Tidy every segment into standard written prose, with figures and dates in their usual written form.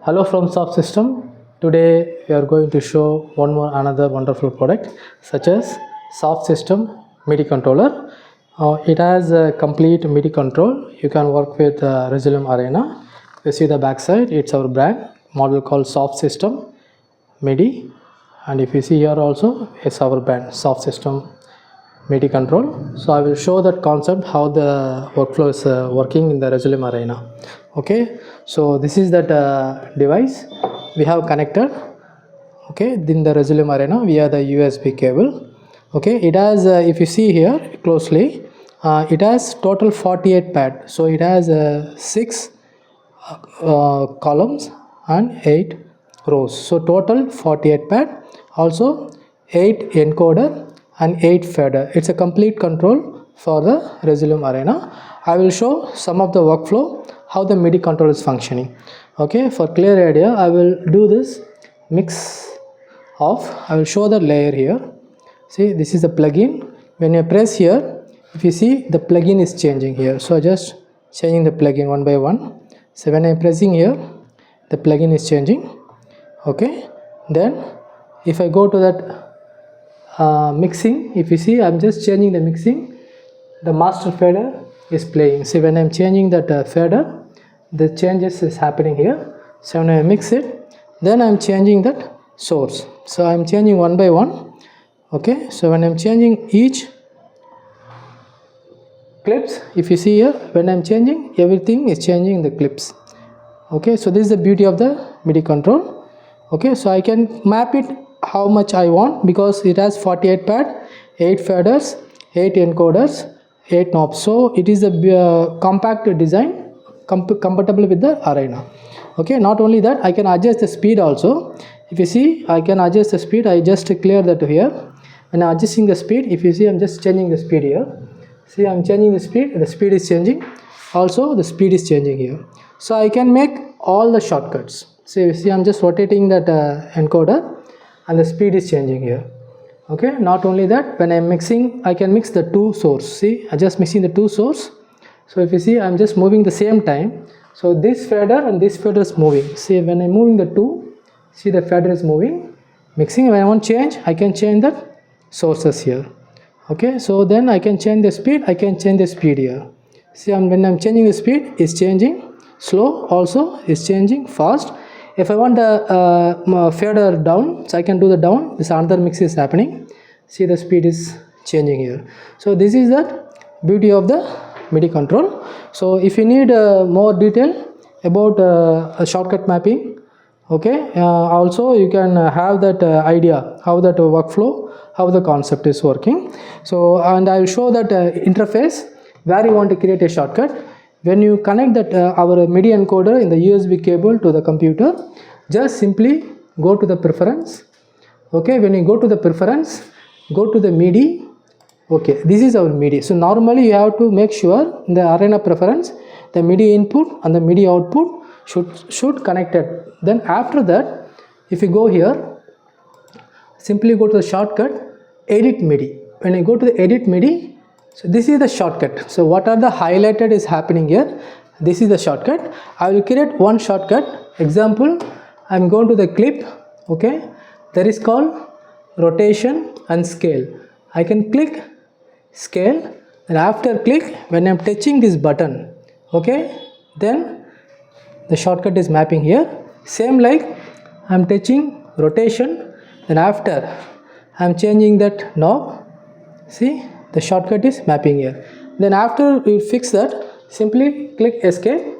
Hello from Soft System. Today we are going to show another wonderful product such as Soft System Midi controller. It has a complete Midi control. You can work with Resolume Arena. You see the backside, it's our brand model called Soft System Midi, and if you see here also, it's our brand Soft System Midi control. So I will show that concept how the workflow is working in the Resolume Arena. Okay, so this is that device we have connected. Okay, in the Resolume Arena via the USB cable. Okay, it has if you see here closely, it has total 48 pad. So it has 6 columns and 8 rows. So total 48 pad, also 8 encoder and 8 fader. It's a complete control for the Resolume Arena. I will show some of the workflow how the MIDI control is functioning. Okay, for clear idea I will do this mix off. I will show the layer here. See, this is the plugin. When you press here, if you see the plugin is changing here, so just changing the plugin one by one. So when I am pressing here, the plugin is changing. Okay, then if I go to that mixing, if you see I'm just changing the mixing, the master fader is playing. See, when I'm changing that fader, the changes is happening here. So when I mix it, then I'm changing that source. So I'm changing one by one. Okay, so when I'm changing each clips, if you see here, when I'm changing, everything is changing in the clips. Okay, so this is the beauty of the MIDI control. Okay, so I can map it how much I want because it has 48 pad, 8 faders, 8 encoders, 8 knobs. So it is a compact design compatible with the Arena. Okay, not only that, I can adjust the speed also. If you see, I can adjust the speed. I just clear that here. When I'm adjusting the speed, if you see, I'm just changing the speed here. See, I'm changing the speed is changing. Also the speed is changing here. So I can make all the shortcuts. So you see, I'm just rotating that encoder and the speed is changing here. Okay, not only that, when I'm mixing, I can mix the two source. See, I just mixing the two source. So if you see, I'm just moving the same time. So this fader and this fader is moving. See, when I'm moving the two, see the fader is moving. Mixing, when I want change, I can change the sources here. Okay, so then I can change the speed. I can change the speed here. See, when I'm changing the speed, it's changing. Slow also is changing fast. If I want the fader down, so I can do the down. This another mix is happening. See, the speed is changing here. So this is the beauty of the MIDI control. So if you need more detail about a shortcut mapping, okay, also you can have that idea how that workflow, how the concept is working. So, and I will show that interface where you want to create a shortcut. When you connect that our MIDI encoder in the USB cable to the computer, just simply go to the preference. Okay, when you go to the preference, go to the MIDI. Okay, this is our MIDI. So normally you have to make sure in the Arena preference the MIDI input and the MIDI output should connected. Then after that, if you go here, simply go to the shortcut edit MIDI. When I go to the edit MIDI, so this is the shortcut. So what are the highlighted is happening here. This is the shortcut. I will create one shortcut. Example, I am going to the clip. Okay, that is called rotation and scale. I can click scale, and after click, when I am touching this button, okay, then the shortcut is mapping here. Same like I am touching rotation, then after I am changing that knob, see the shortcut is mapping here. Then after we fix that, simply click escape.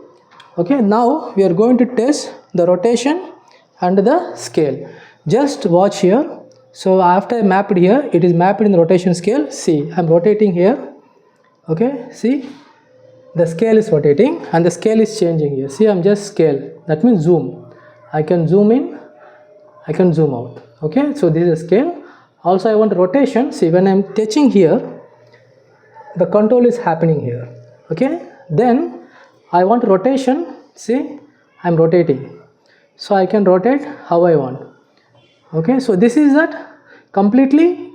Okay, now we are going to test the rotation and the scale. Just watch here. So after I mapped here, it is mapped in the rotation scale. See, I am rotating here. Okay, see the scale is rotating and the scale is changing here. See, I am just scale. That means zoom. I can zoom in, I can zoom out. Okay, so this is a scale. Also I want rotation. See, when I am touching here, the control is happening here. Okay, then I want rotation. See, I am rotating. So I can rotate how I want. Okay, so this is that completely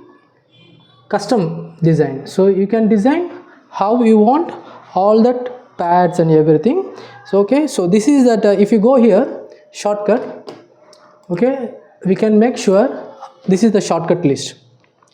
custom design. So you can design how you want all that pads and everything. So okay, so this is that if you go here, shortcut, okay, we can make sure this is the shortcut list.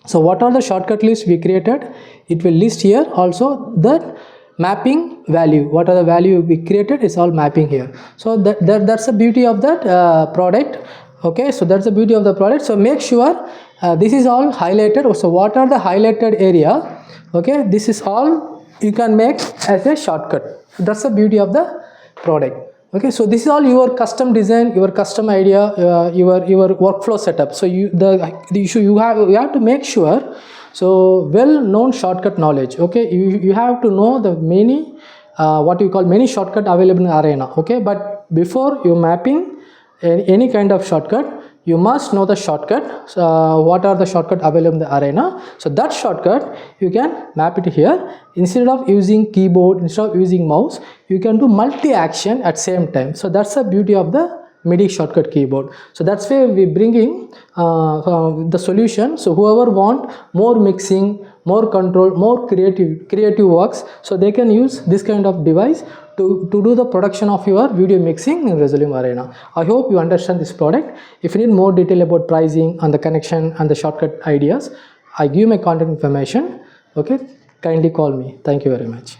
So what are the shortcut lists we created? It will list here also the mapping value. What are the value we created is all mapping here. So that's the beauty of that product. Okay, so that's the beauty of the product. So make sure this is all highlighted. So what are the highlighted area? Okay, this is all you can make as a shortcut. That's the beauty of the product. Okay, so this is all your custom design, your custom idea, your workflow setup. So the issue you have to make sure, so well known shortcut knowledge. Okay, you have to know the many what you call many shortcut available in arena. Okay, but before you mapping any kind of shortcut, you must know the shortcut. What are the shortcut available in the arena? So that shortcut you can map it here. Instead of using keyboard, instead of using mouse, you can do multi-action at same time. So that's the beauty of the MIDI shortcut keyboard. So that's where we bringing the solution. So whoever want more mixing, more control, more creative works, so they can use this kind of device to do the production of your video mixing in Resolume Arena. I hope you understand this product. If you need more detail about pricing and the connection and the shortcut ideas, I give my contact information. Okay, kindly call me. Thank you very much.